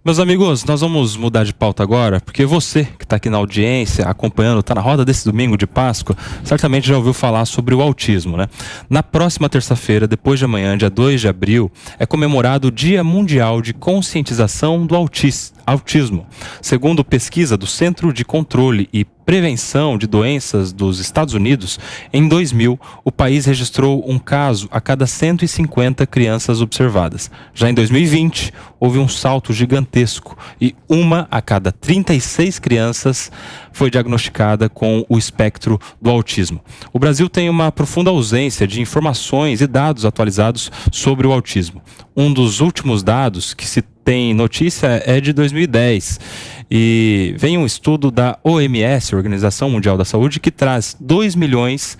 Meus amigos, nós vamos mudar de pauta agora, porque você que está aqui na audiência, acompanhando, está na roda desse domingo de Páscoa, certamente já ouviu falar sobre o autismo, né? Na próxima terça-feira, depois de amanhã, dia 2 de abril, é comemorado o Dia Mundial de Conscientização do Autismo. Segundo pesquisa do Centro de Controle e Prevenção de Doenças dos Estados Unidos, em 2000, o país registrou um caso a cada 150 crianças observadas. Já em 2020, houve um salto gigantesco e uma a cada 36 crianças foi diagnosticada com o espectro do autismo. O Brasil tem uma profunda ausência de informações e dados atualizados sobre o autismo. Um dos últimos dados que se tem notícia é de 2010 e vem um estudo da OMS, Organização Mundial da Saúde, que traz 2 milhões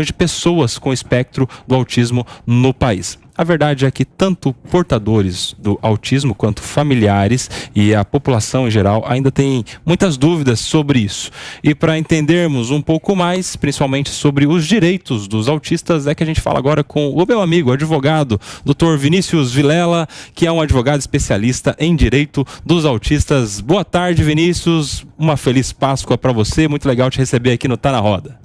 de pessoas com espectro do autismo no país. A verdade é que tanto portadores do autismo quanto familiares e a população em geral ainda tem muitas dúvidas sobre isso. E para entendermos um pouco mais, principalmente sobre os direitos dos autistas, é que a gente fala agora com o meu amigo, o advogado, Dr. Vinícius Vilela, que é um advogado especialista em direito dos autistas. Boa tarde, Vinícius. Uma feliz Páscoa para você. Muito legal te receber aqui no Tá na Roda.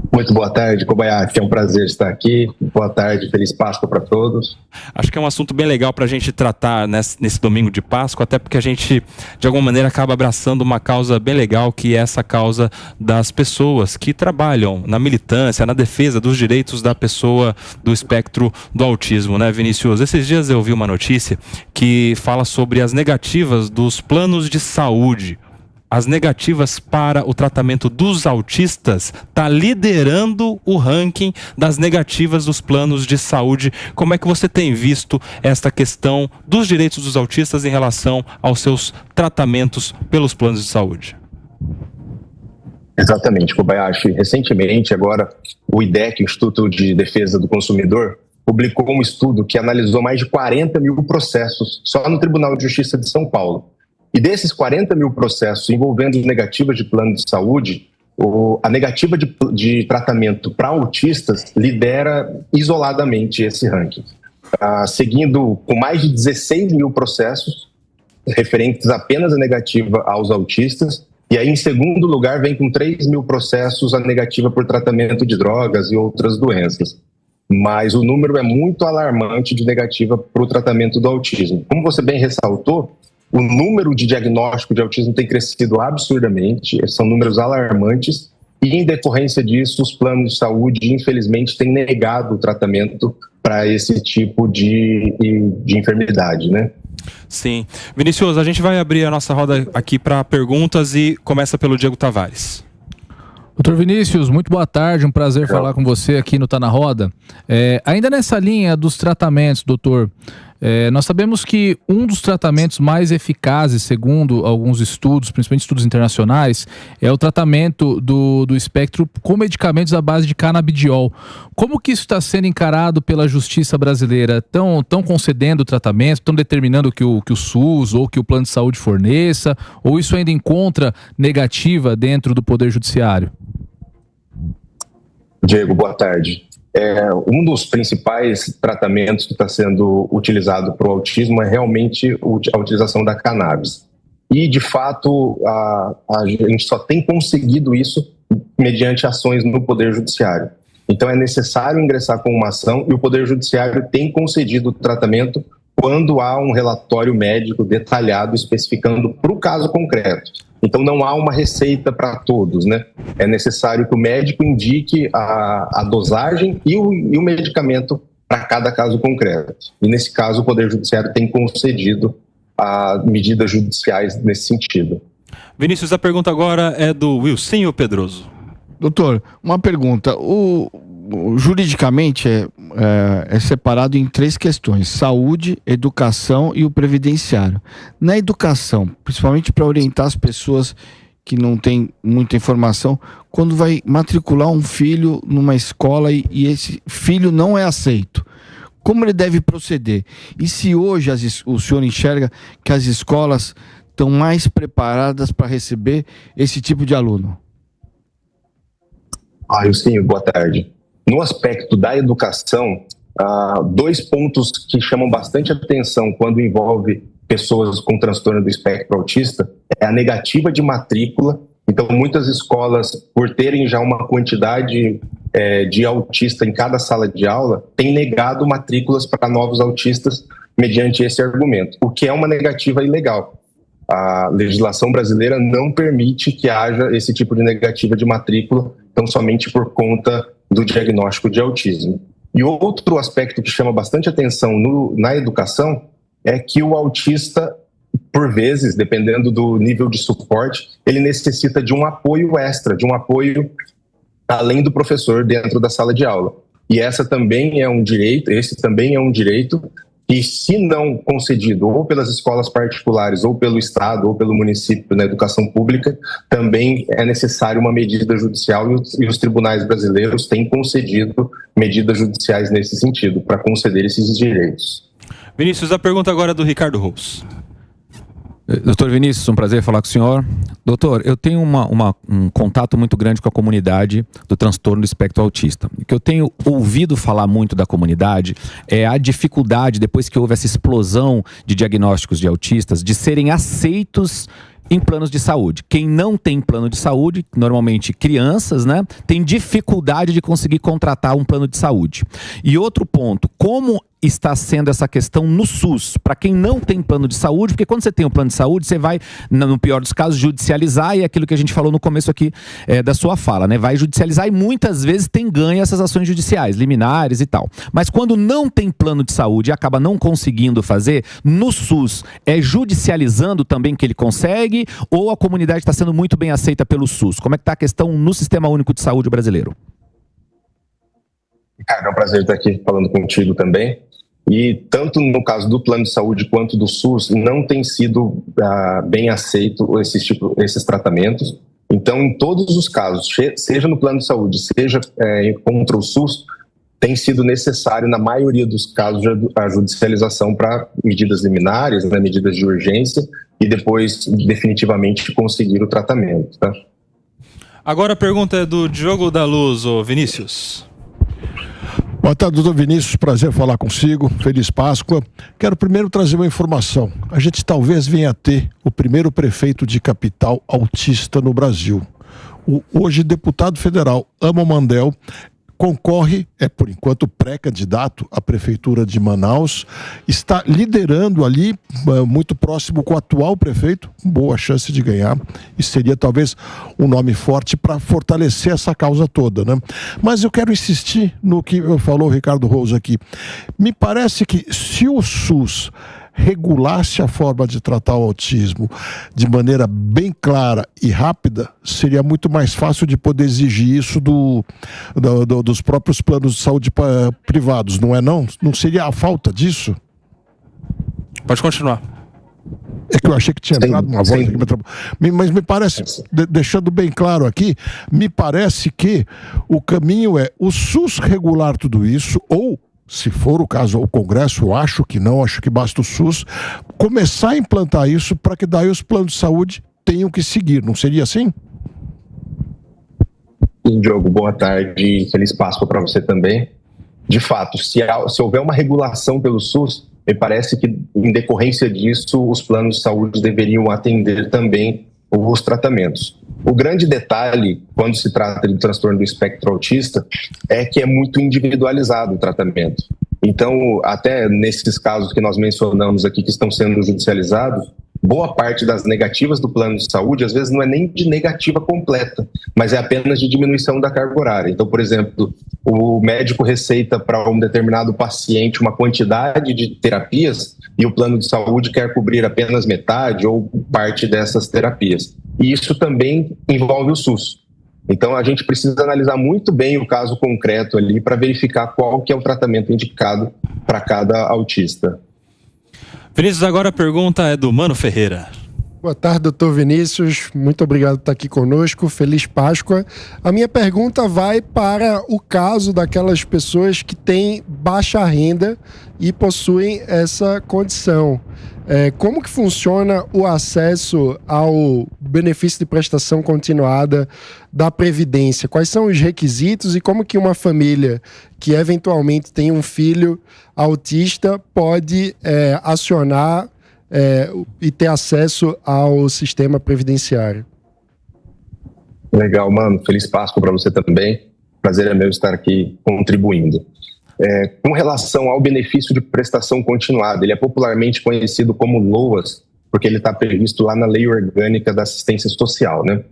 Muito boa tarde, Kobayashi. É um prazer estar aqui. Boa tarde, feliz Páscoa para todos. Acho que é um assunto bem legal para a gente tratar nesse domingo de Páscoa, até porque a gente, de alguma maneira, acaba abraçando uma causa bem legal, que é essa causa das pessoas que trabalham na militância, na defesa dos direitos da pessoa do espectro do autismo, né, Vinícius? Esses dias eu vi uma notícia que fala sobre as negativas dos planos de saúde. As negativas para o tratamento dos autistas está liderando o ranking das negativas dos planos de saúde. Como é que você tem visto esta questão dos direitos dos autistas em relação aos seus tratamentos pelos planos de saúde? Exatamente, Kobayashi. Recentemente, agora, o IDEC, o Instituto de Defesa do Consumidor, publicou um estudo que analisou mais de 40 mil processos só no Tribunal de Justiça de São Paulo. E desses 40 mil processos envolvendo negativas de plano de saúde, a negativa de tratamento para autistas lidera isoladamente esse ranking, seguindo com mais de 16 mil processos referentes apenas à negativa aos autistas. E aí, em segundo lugar, vem com 3 mil processos a negativa por tratamento de drogas e outras doenças. Mas o número é muito alarmante de negativa para o tratamento do autismo. Como você bem ressaltou, o número de diagnóstico de autismo tem crescido absurdamente, são números alarmantes, e em decorrência disso, os planos de saúde, infelizmente, têm negado o tratamento para esse tipo de enfermidade, né? Sim. Vinícius, a gente vai abrir a nossa roda aqui para perguntas e começa pelo Diego Tavares. Doutor Vinícius, muito boa tarde, um prazer falar com você aqui no Tá na Roda. Ainda nessa linha dos tratamentos, doutor, nós sabemos que um dos tratamentos mais eficazes, segundo alguns estudos, principalmente estudos internacionais, é o tratamento do espectro com medicamentos à base de canabidiol. Como que isso está sendo encarado pela justiça brasileira? Estão concedendo o tratamento, estão determinando que o SUS ou que o plano de saúde forneça, ou isso ainda encontra negativa dentro do Poder Judiciário? Diego, boa tarde. Um dos principais tratamentos que está sendo utilizado para o autismo é realmente a utilização da cannabis. E, de fato, a gente só tem conseguido isso mediante ações no Poder Judiciário. Então, é necessário ingressar com uma ação e o Poder Judiciário tem concedido o tratamento quando há um relatório médico detalhado especificando para o caso concreto. Então, não há uma receita para todos, né? É necessário que o médico indique a dosagem e o medicamento para cada caso concreto. E, nesse caso, o Poder Judiciário tem concedido medidas judiciais nesse sentido. Vinícius, a pergunta agora é do Wilson Pedroso. Doutor, uma pergunta. Juridicamente é separado em 3 questões: saúde, educação e o previdenciário. Na educação, principalmente para orientar as pessoas que não têm muita informação, quando vai matricular um filho numa escola e esse filho não é aceito, como ele deve proceder? E se hoje o senhor enxerga que as escolas estão mais preparadas para receber esse tipo de aluno? Sim, boa tarde. No aspecto da educação, Dois pontos que chamam bastante atenção quando envolve pessoas com transtorno do espectro autista é a negativa de matrícula. Então, muitas escolas, por terem já uma quantidade de autista em cada sala de aula, têm negado matrículas para novos autistas mediante esse argumento, o que é uma negativa ilegal. A legislação brasileira não permite que haja esse tipo de negativa de matrícula, então somente por conta do diagnóstico de autismo. E outro aspecto que chama bastante atenção na educação é que o autista, por vezes, dependendo do nível de suporte, ele necessita de um apoio extra, de um apoio além do professor dentro da sala de aula. E esse também é um direito, e se não concedido ou pelas escolas particulares, ou pelo Estado, ou pelo município na educação pública, também é necessário uma medida judicial e os tribunais brasileiros têm concedido medidas judiciais nesse sentido, para conceder esses direitos. Vinícius, a pergunta agora é do Ricardo Rous. Doutor Vinícius, um prazer falar com o senhor. Doutor, eu tenho um contato muito grande com a comunidade do transtorno do espectro autista. O que eu tenho ouvido falar muito da comunidade é a dificuldade, depois que houve essa explosão de diagnósticos de autistas, de serem aceitos em planos de saúde. Quem não tem plano de saúde, normalmente crianças, né, tem dificuldade de conseguir contratar um plano de saúde. E outro ponto, como está sendo essa questão no SUS, para quem não tem plano de saúde, porque quando você tem um plano de saúde, você vai, no pior dos casos, judicializar, e é aquilo que a gente falou no começo aqui da sua fala, né? Vai judicializar e muitas vezes tem ganho essas ações judiciais, liminares e tal. Mas quando não tem plano de saúde e acaba não conseguindo fazer, no SUS, é judicializando também que ele consegue, ou a comunidade está sendo muito bem aceita pelo SUS? Como é que está a questão no Sistema Único de Saúde brasileiro? Ricardo, é um prazer estar aqui falando contigo também. E tanto no caso do plano de saúde quanto do SUS, não tem sido bem aceito esses tratamentos. Então, em todos os casos, seja no plano de saúde, seja contra o SUS, tem sido necessário, na maioria dos casos, a judicialização para medidas liminares, né, medidas de urgência, e depois, definitivamente, conseguir o tratamento. Tá? Agora a pergunta é do Diogo da Luz, ô Vinícius. Boa tarde, doutor Vinícius, prazer falar consigo, feliz Páscoa. Quero primeiro trazer uma informação. A gente talvez venha a ter o primeiro prefeito de capital autista no Brasil. O hoje deputado federal Amo Mandel concorre, por enquanto pré-candidato à prefeitura de Manaus, está liderando ali, muito próximo com o atual prefeito, boa chance de ganhar, e seria talvez um nome forte para fortalecer essa causa toda, né? Mas eu quero insistir no que falou o Ricardo Rous aqui. Me parece que se o SUS regulasse a forma de tratar o autismo de maneira bem clara e rápida, seria muito mais fácil de poder exigir isso dos próprios planos de saúde privados, não é não? Não seria a falta disso? Pode continuar. É que eu achei que tinha entrado uma voz aqui, mas me parece, deixando bem claro aqui, me parece que o caminho é o SUS regular tudo isso, ou se for o caso, o Congresso, eu acho que não, acho que basta o SUS começar a implantar isso para que daí os planos de saúde tenham que seguir, não seria assim? Diogo, boa tarde e feliz Páscoa para você também. De fato, se houver uma regulação pelo SUS, me parece que em decorrência disso os planos de saúde deveriam atender também os tratamentos. O grande detalhe, quando se trata de transtorno do espectro autista, é que é muito individualizado o tratamento. Então, até nesses casos que nós mencionamos aqui, que estão sendo judicializados, boa parte das negativas do plano de saúde, às vezes não é nem de negativa completa, mas é apenas de diminuição da carga horária. Então, por exemplo, o médico receita para um determinado paciente uma quantidade de terapias e o plano de saúde quer cobrir apenas metade ou parte dessas terapias. E isso também envolve o SUS. Então, a gente precisa analisar muito bem o caso concreto ali para verificar qual que é o tratamento indicado para cada autista. Vinícius, agora a pergunta é do Mano Ferreira. Boa tarde, doutor Vinícius. Muito obrigado por estar aqui conosco. Feliz Páscoa. A minha pergunta vai para o caso daquelas pessoas que têm baixa renda e possuem essa condição. Como que funciona o acesso ao benefício de prestação continuada da Previdência? Quais são os requisitos e como que uma família que eventualmente tem um filho autista pode acionar e ter acesso ao sistema previdenciário? Legal, mano. Feliz Páscoa para você também. Prazer é meu estar aqui contribuindo. Com relação ao benefício de prestação continuada, ele é popularmente conhecido como LOAS, porque ele está previsto lá na Lei Orgânica da Assistência Social, né?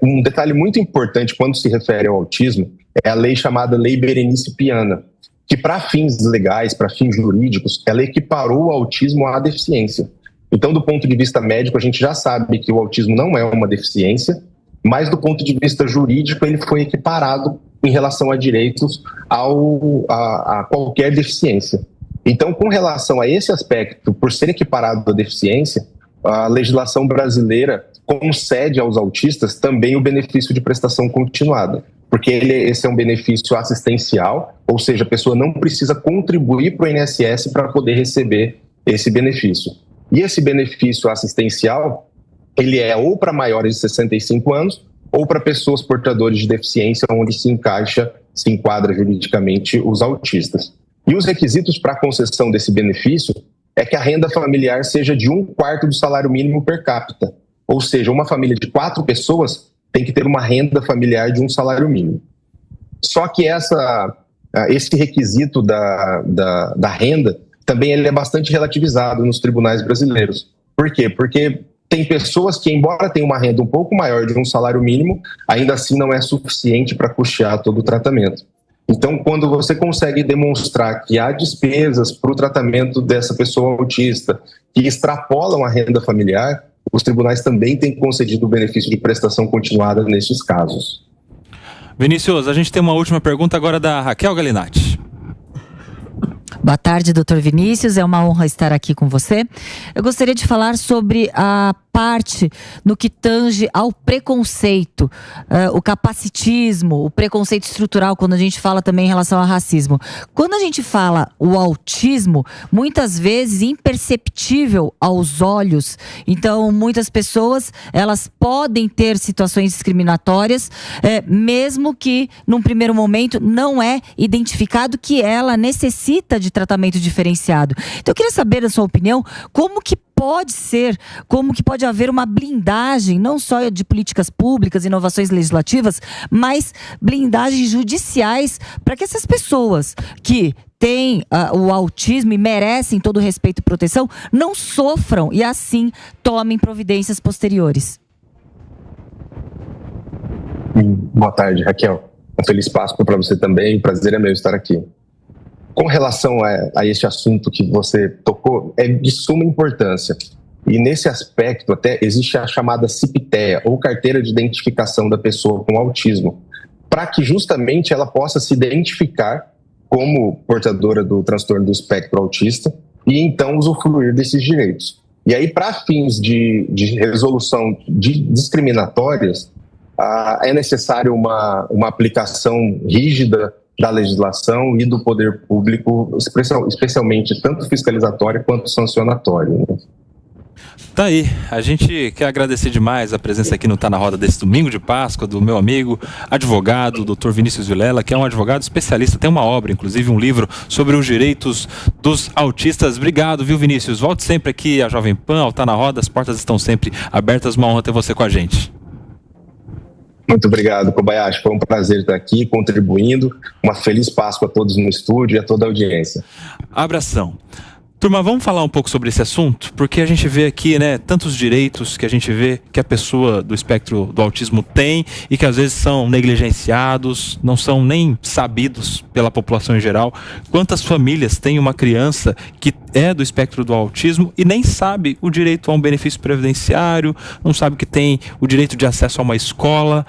Um detalhe muito importante quando se refere ao autismo é a lei chamada Lei Berenice Piana, que para fins legais, para fins jurídicos, ela equiparou o autismo à deficiência. Então, do ponto de vista médico, a gente já sabe que o autismo não é uma deficiência, mas do ponto de vista jurídico, ele foi equiparado em relação a direitos a qualquer deficiência. Então, com relação a esse aspecto, por ser equiparado à deficiência, a legislação brasileira concede aos autistas também o benefício de prestação continuada, porque esse é um benefício assistencial, ou seja, a pessoa não precisa contribuir para o INSS para poder receber esse benefício. E esse benefício assistencial, ele é ou para maiores de 65 anos, ou para pessoas portadoras de deficiência, onde se enquadra juridicamente os autistas. E os requisitos para a concessão desse benefício é que a renda familiar seja de 1/4 do salário mínimo per capita. Ou seja, uma família de 4 pessoas tem que ter uma renda familiar de um salário mínimo. Só que esse requisito da renda também ele é bastante relativizado nos tribunais brasileiros. Por quê? Porque tem pessoas que, embora tenham uma renda um pouco maior de um salário mínimo, ainda assim não é suficiente para custear todo o tratamento. Então, quando você consegue demonstrar que há despesas para o tratamento dessa pessoa autista que extrapolam a renda familiar, os tribunais também têm concedido o benefício de prestação continuada nesses casos. Vinícius, a gente tem uma última pergunta agora da Raquel Galinatti. Boa tarde, doutor Vinícius. É uma honra estar aqui com você. Eu gostaria de falar sobre a parte no que tange ao preconceito, o capacitismo, o preconceito estrutural, quando a gente fala também em relação ao racismo. Quando a gente fala o autismo, muitas vezes imperceptível aos olhos. Então, muitas pessoas, elas podem ter situações discriminatórias, mesmo que, num primeiro momento, não é identificado que ela necessita de tratamento diferenciado. Então, eu queria saber, na sua opinião, como que pode haver uma blindagem, não só de políticas públicas, inovações legislativas, mas blindagens judiciais para que essas pessoas que têm o autismo e merecem todo o respeito e proteção, não sofram e assim tomem providências posteriores. Boa tarde, Raquel. Um feliz Páscoa para você também. O prazer é meu estar aqui. Com relação a este assunto que você tocou, é de suma importância. E nesse aspecto até existe a chamada CIPTEA, ou Carteira de Identificação da Pessoa com Autismo, para que justamente ela possa se identificar como portadora do transtorno do espectro autista e então usufruir desses direitos. E aí, para fins de resolução de discriminatórias, é necessário uma aplicação rígida da legislação e do poder público, especialmente tanto fiscalizatório quanto sancionatório, né? Tá aí, a gente quer agradecer demais a presença aqui no Tá na Roda desse domingo de Páscoa do meu amigo, advogado, Dr. Vinícius Vilela, que é um advogado especialista, tem uma obra, inclusive um livro sobre os direitos dos autistas. Obrigado, viu, Vinícius? Volte sempre aqui à Jovem Pan, ao Tá na Roda, as portas estão sempre abertas, uma honra ter você com a gente. Muito obrigado, Kobayashi. Foi um prazer estar aqui contribuindo. Uma feliz Páscoa a todos no estúdio e a toda a audiência. Abração. Turma, vamos falar um pouco sobre esse assunto, porque a gente vê aqui, né, tantos direitos que a gente vê que a pessoa do espectro do autismo tem e que às vezes são negligenciados, não são nem sabidos pela população em geral. Quantas famílias têm uma criança que é do espectro do autismo e nem sabe o direito a um benefício previdenciário, não sabe que tem o direito de acesso a uma escola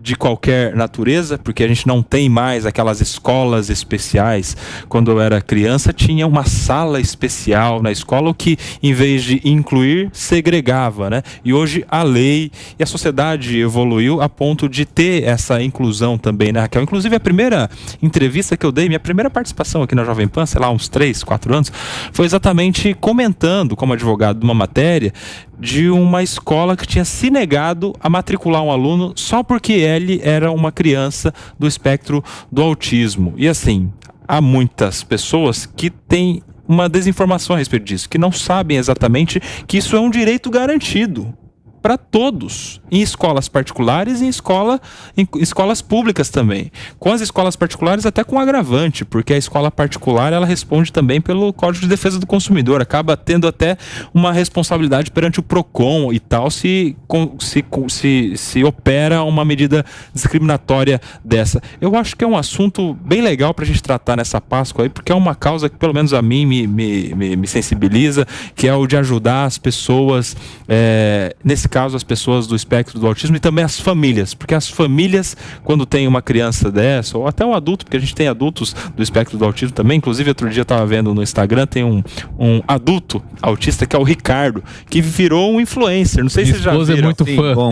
de qualquer natureza, porque a gente não tem mais aquelas escolas especiais. Quando eu era criança, tinha uma sala especial na escola, o que, em vez de incluir, segregava, né? E hoje a lei e a sociedade evoluiu a ponto de ter essa inclusão também, né, Raquel? Inclusive, a primeira entrevista que eu dei, minha primeira participação aqui na Jovem Pan, sei lá, uns 3, 4 anos, foi exatamente comentando, como advogado de uma matéria, de uma escola que tinha se negado a matricular um aluno só porque ele era uma criança do espectro do autismo. E assim, há muitas pessoas que têm uma desinformação a respeito disso, que não sabem exatamente que isso é um direito garantido para todos, em escolas particulares e em escolas públicas também. Com as escolas particulares até com agravante, porque a escola particular ela responde também pelo Código de Defesa do Consumidor, acaba tendo até uma responsabilidade perante o PROCON e tal, se opera uma medida discriminatória dessa. Eu acho que é um assunto bem legal para a gente tratar nessa Páscoa aí, porque é uma causa que pelo menos a mim me sensibiliza, que é o de ajudar as pessoas, nesse caso as pessoas do espectro do autismo e também as famílias, porque as famílias, quando tem uma criança dessa, ou até um adulto, porque a gente tem adultos do espectro do autismo também, inclusive outro dia eu estava vendo no Instagram, tem um adulto autista que é o Ricardo, que virou um influencer, não sei se vocês já viram. É muito fã. Bom,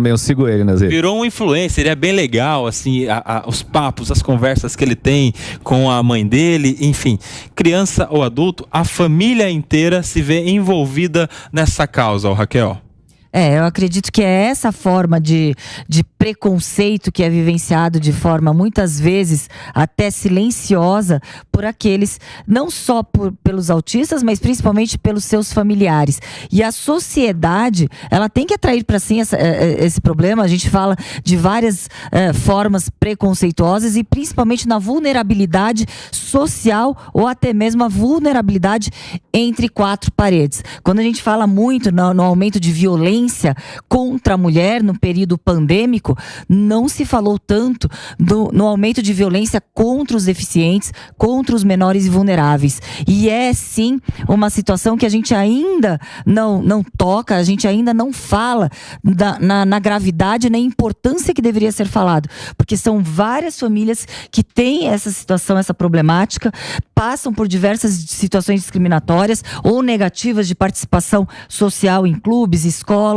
eu sigo ele nas redes. Virou um influencer, ele é bem legal, assim, os papos, as conversas que ele tem com a mãe dele, enfim, criança ou adulto, a família inteira se vê envolvida nessa causa, Raquel. Eu acredito que é essa forma de preconceito que é vivenciado de forma muitas vezes até silenciosa por aqueles, não só pelos autistas, mas principalmente pelos seus familiares. E a sociedade, ela tem que atrair para si esse problema. A gente fala de várias formas preconceituosas e principalmente na vulnerabilidade social ou até mesmo a vulnerabilidade entre quatro paredes. Quando a gente fala muito no aumento de violência contra a mulher no período pandêmico, não se falou tanto no aumento de violência contra os deficientes, contra os menores e vulneráveis. E é sim uma situação que a gente ainda não toca, a gente ainda não fala na gravidade, na importância que deveria ser falado. Porque são várias famílias que têm essa situação, essa problemática, passam por diversas situações discriminatórias ou negativas de participação social em clubes, escolas,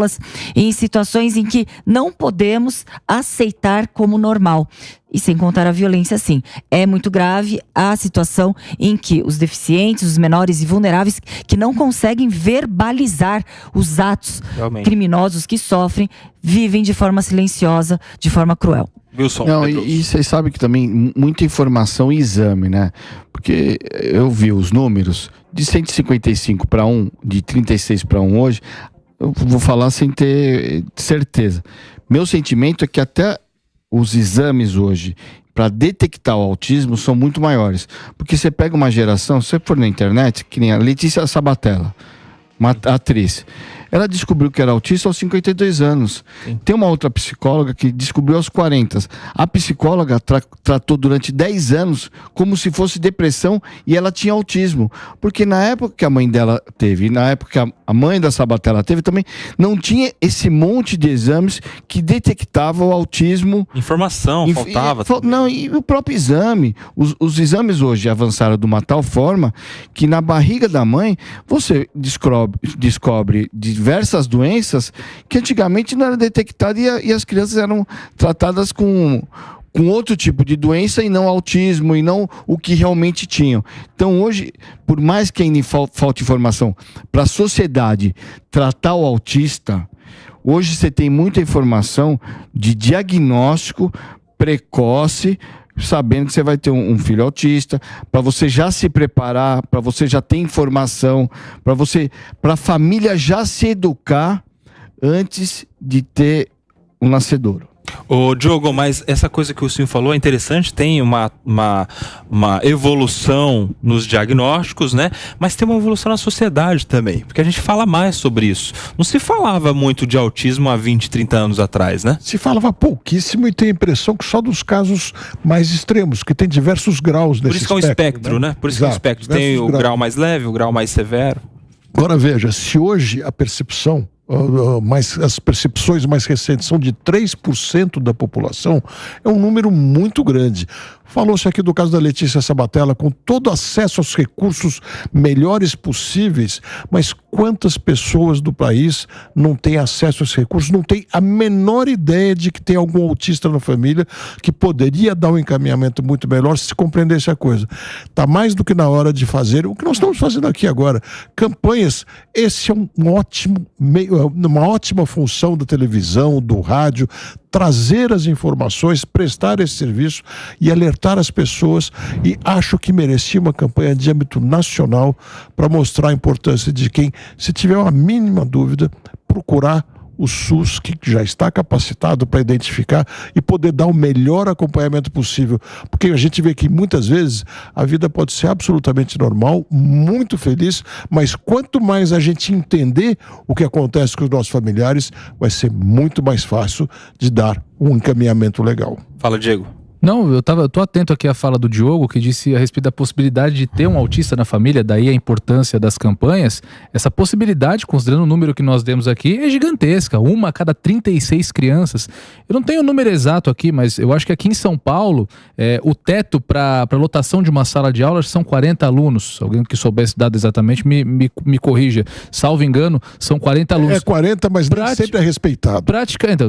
em situações em que não podemos aceitar como normal. E sem contar a violência, sim. É muito grave a situação em que os deficientes, os menores e vulneráveis que não conseguem verbalizar os atos criminosos que sofrem, vivem de forma silenciosa, de forma cruel. Wilson, não, e vocês sabem que também muita informação e exame, né? Porque eu vi os números de 155 para 1, de 36 para 1 hoje. Eu vou falar sem ter certeza. Meu sentimento é que até os exames hoje para detectar o autismo são muito maiores. Porque você pega uma geração, se você for na internet, que nem a Letícia Sabatella, uma atriz, ela descobriu que era autista aos 52 anos. Sim. Tem uma outra psicóloga que descobriu aos 40. A psicóloga tratou durante 10 anos como se fosse depressão e ela tinha autismo. Porque na época que a mãe dela teve, e na época que a mãe da Sabatella teve também, não tinha esse monte de exames que detectavam o autismo. Informação, faltava. Não, e o próprio exame. Os exames hoje avançaram de uma tal forma que na barriga da mãe você descobre diversas doenças que antigamente não eram detectadas e as crianças eram tratadas com outro tipo de doença e não autismo e não o que realmente tinham. Então hoje, por mais que ainda falte informação para a sociedade tratar o autista, hoje você tem muita informação de diagnóstico precoce, sabendo que você vai ter um filho autista, para você já se preparar, para você já ter informação, para a família já se educar antes de ter um nascedouro. Ô Diogo, mas essa coisa que o senhor falou é interessante, tem uma evolução nos diagnósticos, né? Mas tem uma evolução na sociedade também, porque a gente fala mais sobre isso. Não se falava muito de autismo há 20, 30 anos atrás, né? Se falava pouquíssimo e tem a impressão que só dos casos mais extremos, que tem diversos graus nesse espectro. Por isso que é um espectro, né? Por isso que é um espectro. Tem o grau mais leve, o grau mais severo. Agora veja, se hoje a percepção as percepções mais recentes são de 3% da população, é um número muito grande. Falou-se aqui do caso da Letícia Sabatella, com todo acesso aos recursos melhores possíveis, mas quantas pessoas do país não têm acesso a esses recursos, não têm a menor ideia de que tem algum autista na família que poderia dar um encaminhamento muito melhor se compreendesse a coisa. Está mais do que na hora de fazer o que nós estamos fazendo aqui agora. Campanhas, esse é uma ótima função da televisão, do rádio, trazer as informações, prestar esse serviço e alertar as pessoas, e acho que merecia uma campanha de âmbito nacional para mostrar a importância de quem, se tiver uma mínima dúvida, procurar o SUS, que já está capacitado para identificar e poder dar o melhor acompanhamento possível, porque a gente vê que muitas vezes a vida pode ser absolutamente normal, muito feliz, mas quanto mais a gente entender o que acontece com os nossos familiares, vai ser muito mais fácil de dar um encaminhamento legal. Fala, Diego. Não, eu tô atento aqui à fala do Diogo, que disse a respeito da possibilidade de ter um autista na família, daí a importância das campanhas. Essa possibilidade, considerando o número que nós demos aqui, é gigantesca, 1 a cada 36 crianças. Eu não tenho o número exato aqui, mas eu acho que aqui em São Paulo, o teto para lotação de uma sala de aula são 40 alunos. Alguém que soubesse dado exatamente me corrija. Salvo engano, são 40 alunos. É 40, mas nem sempre é respeitado. Então,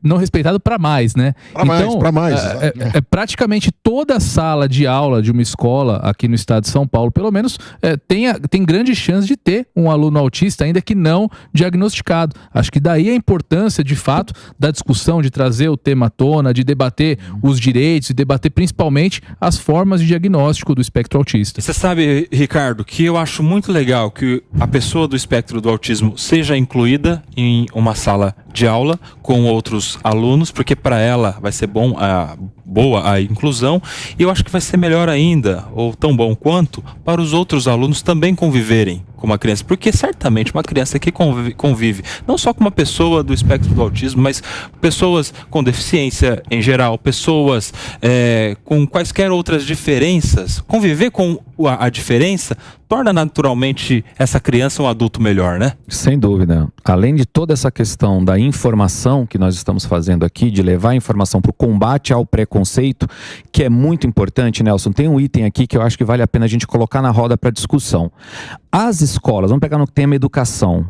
não respeitado para mais, né? Para mais. Praticamente toda sala de aula de uma escola aqui no estado de São Paulo, pelo menos, tem grande chance de ter um aluno autista, ainda que não diagnosticado. Acho que daí a importância, de fato, da discussão, de trazer o tema à tona, de debater os direitos, de debater principalmente as formas de diagnóstico do espectro autista. Você sabe, Ricardo, que eu acho muito legal que a pessoa do espectro do autismo seja incluída em uma sala de aula com outros alunos, porque para ela vai ser boa a inclusão, e eu acho que vai ser melhor ainda, ou tão bom quanto, para os outros alunos também conviverem com uma criança, porque certamente uma criança que convive não só com uma pessoa do espectro do autismo, mas pessoas com deficiência em geral, pessoas com quaisquer outras diferenças, conviver com a diferença torna naturalmente essa criança um adulto melhor, né? Sem dúvida. Além de toda essa questão da informação que nós estamos fazendo aqui, de levar a informação para o combate ao preconceito, que é muito importante, Nelson, tem um item aqui que eu acho que vale a pena a gente colocar na roda para discussão. As escolas, vamos pegar no tema educação.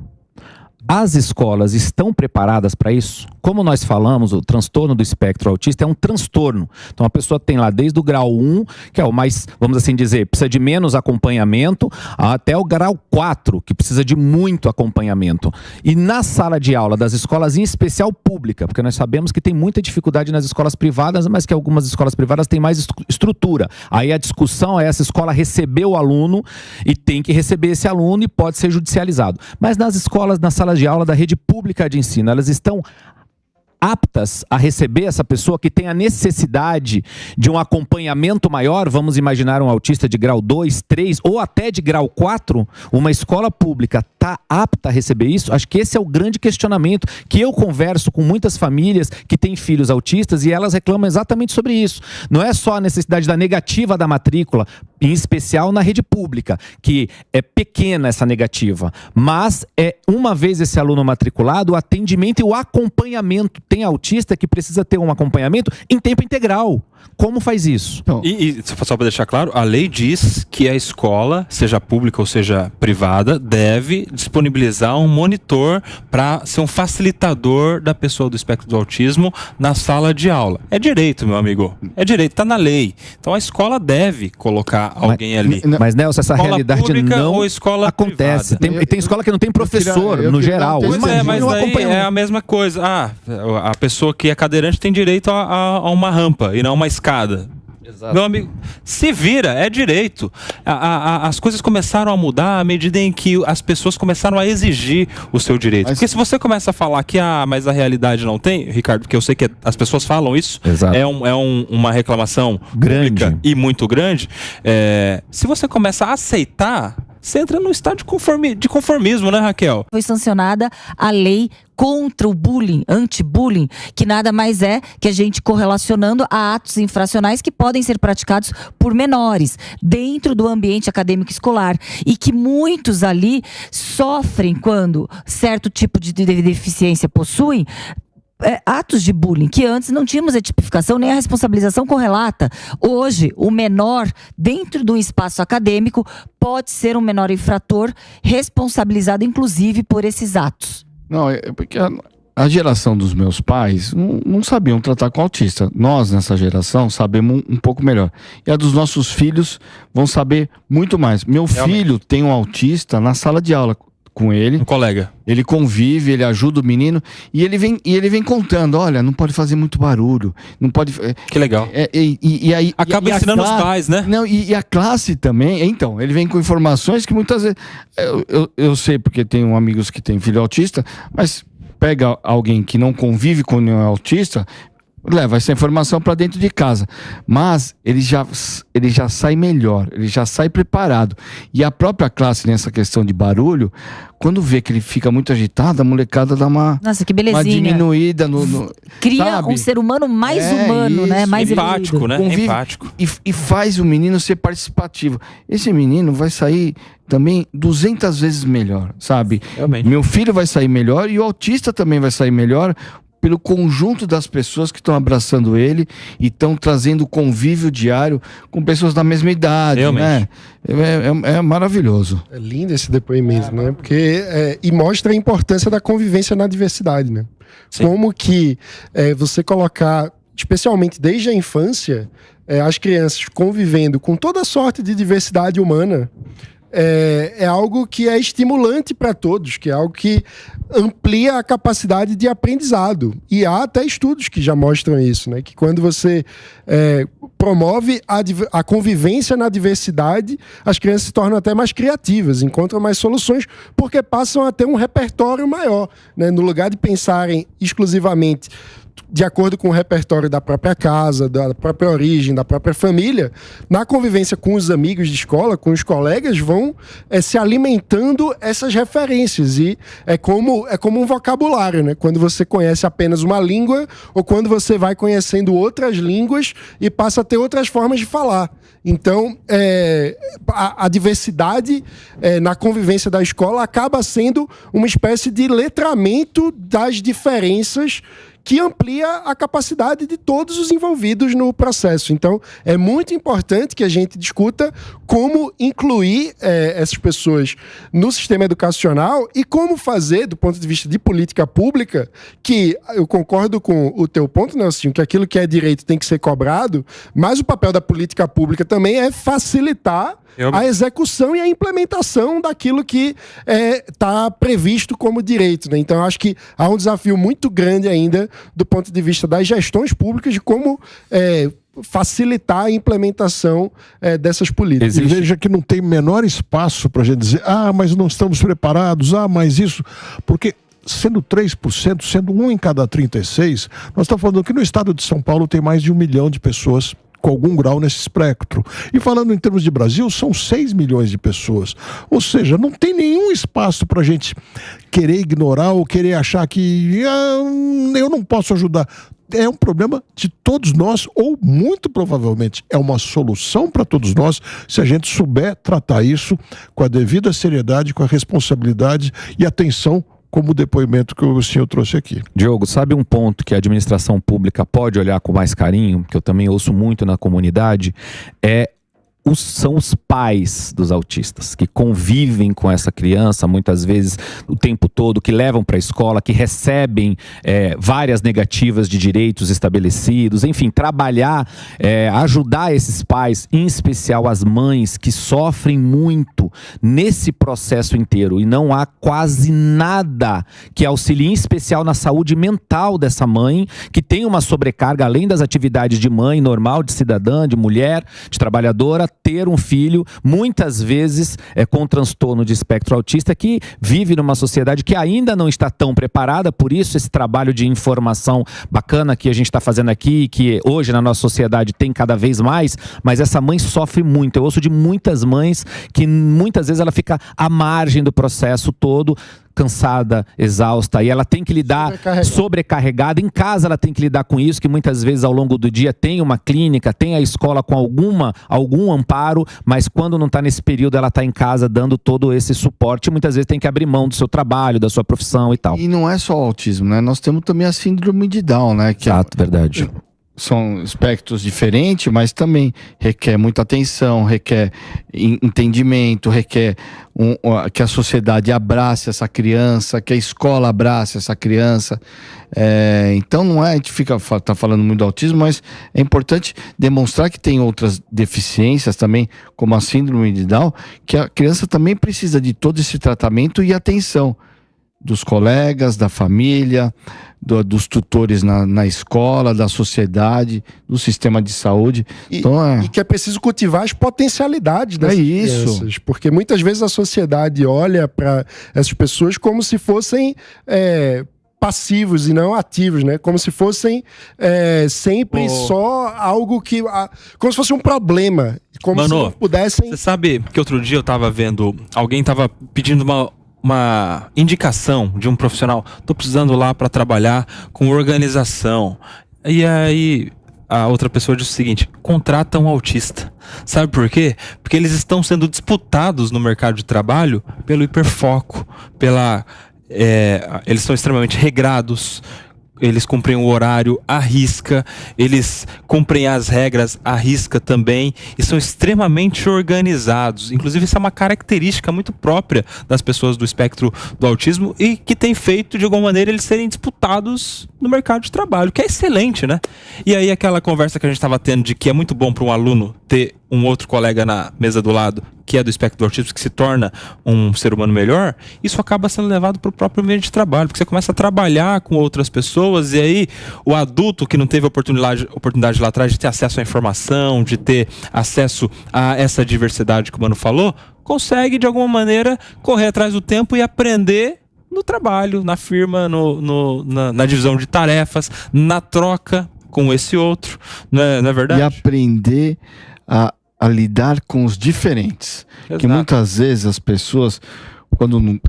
As escolas estão preparadas para isso? Como nós falamos, o transtorno do espectro autista é um transtorno. Então a pessoa tem lá desde o grau 1, que é o mais, vamos assim dizer, precisa de menos acompanhamento, até o grau 4, que precisa de muito acompanhamento. E na sala de aula das escolas, em especial pública, porque nós sabemos que tem muita dificuldade nas escolas privadas, mas que algumas escolas privadas têm mais estrutura. Aí a discussão é essa escola receber o aluno e tem que receber esse aluno e pode ser judicializado. Mas nas escolas, nas salas de aula da rede pública de ensino, elas estão aptas a receber essa pessoa que tem a necessidade de um acompanhamento maior. Vamos imaginar um autista de grau 2, 3 ou até de grau 4, uma escola pública está apta a receber isso? Acho que esse é o grande questionamento, que eu converso com muitas famílias que têm filhos autistas e elas reclamam exatamente sobre isso. Não é só a necessidade da negativa da matrícula, em especial na rede pública, que é pequena essa negativa, mas uma vez esse aluno matriculado, o atendimento e o acompanhamento. Tem autista que precisa ter um acompanhamento em tempo integral. Como faz isso? Então, e só para deixar claro, a lei diz que a escola, seja pública ou seja privada, deve disponibilizar um monitor para ser um facilitador da pessoa do espectro do autismo na sala de aula. É direito, meu amigo. É direito, está na lei. Então a escola deve colocar alguém ali. Mas, Nelson, essa escola realidade não acontece. Tem escola que não tem professor, no geral. Pois mas daí é a mesma coisa. A pessoa que é cadeirante tem direito a uma rampa e não uma escada. Exato. Meu amigo, se vira, é direito. As coisas começaram a mudar à medida em que as pessoas começaram a exigir o seu direito. Porque se você começa a falar que mas a realidade não tem, Ricardo, porque eu sei que as pessoas falam isso, uma reclamação grande e muito grande. Se você começa a aceitar, você entra num estado de conformismo, né, Raquel? Foi sancionada a lei contra o bullying, anti-bullying, que nada mais é que a gente correlacionando a atos infracionais que podem ser praticados por menores dentro do ambiente acadêmico escolar e que muitos ali sofrem quando certo tipo de deficiência possuem atos de bullying, que antes não tínhamos a tipificação nem a responsabilização correlata. Hoje, o menor, dentro de um espaço acadêmico, pode ser um menor infrator responsabilizado, inclusive, por esses atos. Não, é porque a geração dos meus pais não sabiam tratar com autista. Nós, nessa geração, sabemos um pouco melhor. E a dos nossos filhos vão saber muito mais. Meu filho tem um autista na sala de aula com ele. Um colega. Ele convive, ele ajuda o menino e ele vem contando, olha, não pode fazer muito barulho, não pode... Que legal. Aí acaba ensinando os pais, né? Não, e a classe também, então, ele vem com informações que muitas vezes... Eu sei porque tenho amigos que têm filho autista, mas pega alguém que não convive com nenhum autista, leva essa informação para dentro de casa, mas ele já sai melhor, ele já sai preparado. E a própria classe nessa questão de barulho, quando vê que ele fica muito agitado, a molecada dá uma, nossa, que belezinha, uma diminuída cria sabe? Um ser humano mais humano, isso, né? Mais empático, né? Convive, empático. E faz o menino ser participativo. Esse menino vai sair também 200 vezes melhor, sabe? Realmente. Meu filho vai sair melhor e o autista também vai sair melhor pelo conjunto das pessoas que estão abraçando ele e estão trazendo convívio diário com pessoas da mesma idade, né? É maravilhoso. É lindo esse depoimento, né? Porque e mostra a importância da convivência na diversidade, né? Sim. Como que você colocar, especialmente desde a infância, as crianças convivendo com toda sorte de diversidade humana, é algo que é estimulante para todos, que é algo que amplia a capacidade de aprendizado. E há até estudos que já mostram isso, né? Que quando você promove a convivência na diversidade, as crianças se tornam até mais criativas, encontram mais soluções, porque passam a ter um repertório maior, né? No lugar de pensarem exclusivamente de acordo com o repertório da própria casa, da própria origem, da própria família, na convivência com os amigos de escola, com os colegas, vão se alimentando essas referências. E é como um vocabulário, né? Quando você conhece apenas uma língua ou quando você vai conhecendo outras línguas e passa a ter outras formas de falar. Então, a diversidade na convivência da escola acaba sendo uma espécie de letramento das diferenças que amplia a capacidade de todos os envolvidos no processo. Então, é muito importante que a gente discuta como incluir essas pessoas no sistema educacional e como fazer, do ponto de vista de política pública, que eu concordo com o teu ponto, Nelson, que aquilo que é direito tem que ser cobrado, mas o papel da política pública também é facilitar a execução e a implementação daquilo que está previsto como direito, né? Então, eu acho que há um desafio muito grande ainda do ponto de vista das gestões públicas de como facilitar a implementação dessas políticas. E veja que não tem menor espaço para a gente dizer, mas não estamos preparados, mas isso... Porque sendo 3%, sendo 1 em cada 36, nós estamos falando que no estado de São Paulo tem mais de 1 milhão de pessoas com algum grau nesse espectro. E falando em termos de Brasil, são 6 milhões de pessoas. Ou seja, não tem nenhum espaço para a gente querer ignorar ou querer achar que eu não posso ajudar. É um problema de todos nós, ou muito provavelmente é uma solução para todos nós, se a gente souber tratar isso com a devida seriedade, com a responsabilidade e atenção, como o depoimento que o senhor trouxe aqui. Diogo, sabe um ponto que a administração pública pode olhar com mais carinho, que eu também ouço muito na comunidade, são os pais dos autistas, que convivem com essa criança, muitas vezes o tempo todo, que levam para a escola, que recebem várias negativas de direitos estabelecidos, enfim, trabalhar, ajudar esses pais, em especial as mães, que sofrem muito nesse processo inteiro, e não há quase nada que auxilie, em especial na saúde mental dessa mãe, que tem uma sobrecarga, além das atividades de mãe normal, de cidadã, de mulher, de trabalhadora, ter um filho, muitas vezes com transtorno de espectro autista, que vive numa sociedade que ainda não está tão preparada. Por isso esse trabalho de informação bacana que a gente está fazendo aqui, que hoje na nossa sociedade tem cada vez mais, mas essa mãe sofre muito. Eu ouço de muitas mães que muitas vezes ela fica à margem do processo todo, cansada, exausta, e ela tem que lidar sobrecarregada. Em casa ela tem que lidar com isso, que muitas vezes ao longo do dia tem uma clínica, tem a escola com algum amparo, mas quando não está nesse período ela está em casa dando todo esse suporte, muitas vezes tem que abrir mão do seu trabalho, da sua profissão e tal. E não é só o autismo, né? Nós temos também a síndrome de Down, né? Que Exato, verdade. São espectros diferentes, mas também requer muita atenção, requer entendimento, requer que a sociedade abrace essa criança, que a escola abrace essa criança. Então não é, a gente tá falando muito do autismo, mas é importante demonstrar que tem outras deficiências também, como a síndrome de Down, que a criança também precisa de todo esse tratamento e atenção dos colegas, da família, dos tutores na escola, da sociedade, do sistema de saúde. E que é preciso cultivar as potencialidades dessas crianças, porque muitas vezes a sociedade olha para essas pessoas como se fossem passivos e não ativos, né? Como se fossem sempre só algo que... como se fosse um problema. Como se não pudessem... Você sabe que outro dia eu tava vendo... Alguém tava pedindo uma indicação de um profissional. Tô precisando lá para trabalhar com organização. E aí a outra pessoa disse o seguinte: contrata um autista. Sabe por quê? Porque eles estão sendo disputados no mercado de trabalho pelo hiperfoco, eles são extremamente regrados. Eles cumprem o horário à risca, eles cumprem as regras à risca também e são extremamente organizados. Inclusive, isso é uma característica muito própria das pessoas do espectro do autismo e que tem feito, de alguma maneira, eles serem disputados no mercado de trabalho, que é excelente, né? E aí, aquela conversa que a gente estava tendo de que é muito bom para um aluno ter um outro colega na mesa do lado que é do espectro do autismo, que se torna um ser humano melhor, isso acaba sendo levado para o próprio ambiente de trabalho, porque você começa a trabalhar com outras pessoas e aí o adulto que não teve oportunidade lá atrás de ter acesso à informação, de ter acesso a essa diversidade que o Mano falou, consegue de alguma maneira correr atrás do tempo e aprender no trabalho, na firma, na divisão de tarefas, na troca com esse outro, não é verdade? E aprender a lidar com os diferentes. Exato. Que muitas vezes as pessoas, quando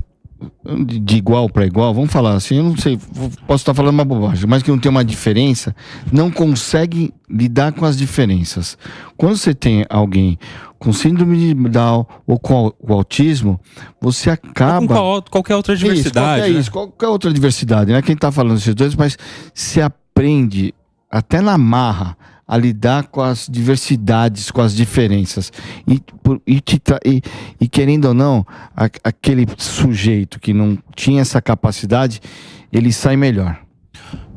de igual para igual, vamos falar assim, eu não sei, posso estar falando uma bobagem, mas que não tem uma diferença, não consegue lidar com as diferenças. Quando você tem alguém com síndrome de Down ou com o autismo, você acaba... Ou com qualquer outra diversidade. Qualquer outra diversidade, né? Quem está falando desses dois, mas você aprende até na marra a lidar com as diversidades, com as diferenças. E querendo ou não, aquele sujeito que não tinha essa capacidade, ele sai melhor.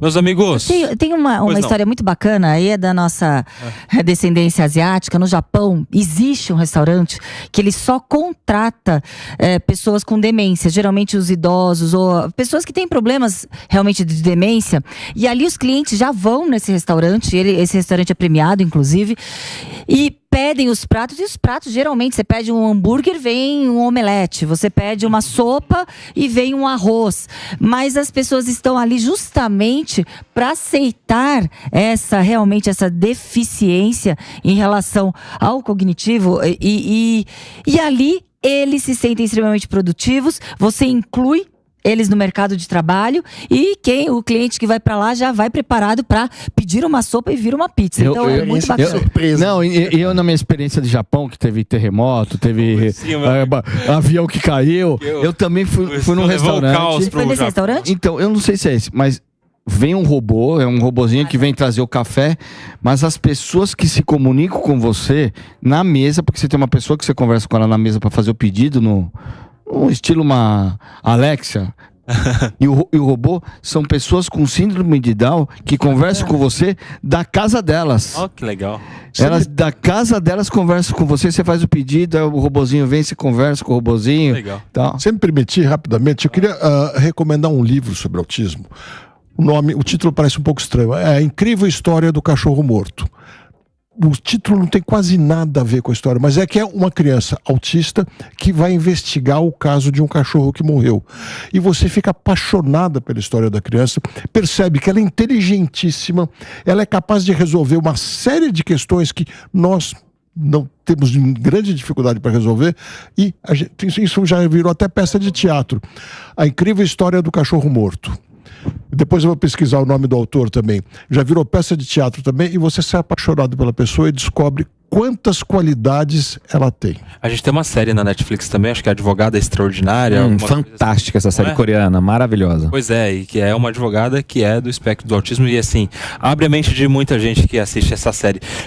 Meus amigos... Tem uma história muito bacana, aí é da nossa descendência asiática. No Japão, existe um restaurante que ele só contrata pessoas com demência, geralmente os idosos ou pessoas que têm problemas realmente de demência. E ali os clientes já vão nesse restaurante, esse restaurante é premiado, inclusive, e pedem os pratos, e os pratos, geralmente, você pede um hambúrguer, vem um omelete. Você pede uma sopa e vem um arroz. Mas as pessoas estão ali justamente para aceitar realmente essa deficiência em relação ao cognitivo. E ali, eles se sentem extremamente produtivos. Você inclui eles no mercado de trabalho e o cliente que vai para lá já vai preparado para pedir uma sopa e vir uma pizza. Então é muito bacana. Eu na minha experiência de Japão, que teve terremoto, teve avião que caiu, eu também fui num restaurante. Foi nesse restaurante? Então, eu não sei se é esse, mas vem um robô, é um robozinho que vem trazer o café, mas as pessoas que se comunicam com você na mesa, porque você tem uma pessoa que você conversa com ela na mesa para fazer o pedido no estilo uma Alexa. E o robô são pessoas com síndrome de Down que conversam com você da casa delas. Oh, que legal. Elas da casa delas conversam com você, você faz o pedido, aí o robozinho vem, você conversa com o robozinho. Legal. Tá. Se me permitir, rapidamente, eu queria recomendar um livro sobre autismo. O título parece um pouco estranho. É A Incrível História do Cachorro Morto. O título não tem quase nada a ver com a história, mas é que é uma criança autista que vai investigar o caso de um cachorro que morreu. E você fica apaixonada pela história da criança, percebe que ela é inteligentíssima, ela é capaz de resolver uma série de questões que nós não temos grande dificuldade para resolver, e isso já virou até peça de teatro. A incrível história do cachorro morto. Depois eu vou pesquisar o nome do autor também. Já virou peça de teatro também, e você sai apaixonado pela pessoa e descobre quantas qualidades ela tem. A gente tem uma série na Netflix também, acho que é Advogada Extraordinária. Fantástica essa série coreana, maravilhosa. Pois é, e que é uma advogada que é do espectro do autismo, e assim, abre a mente de muita gente que assiste essa série.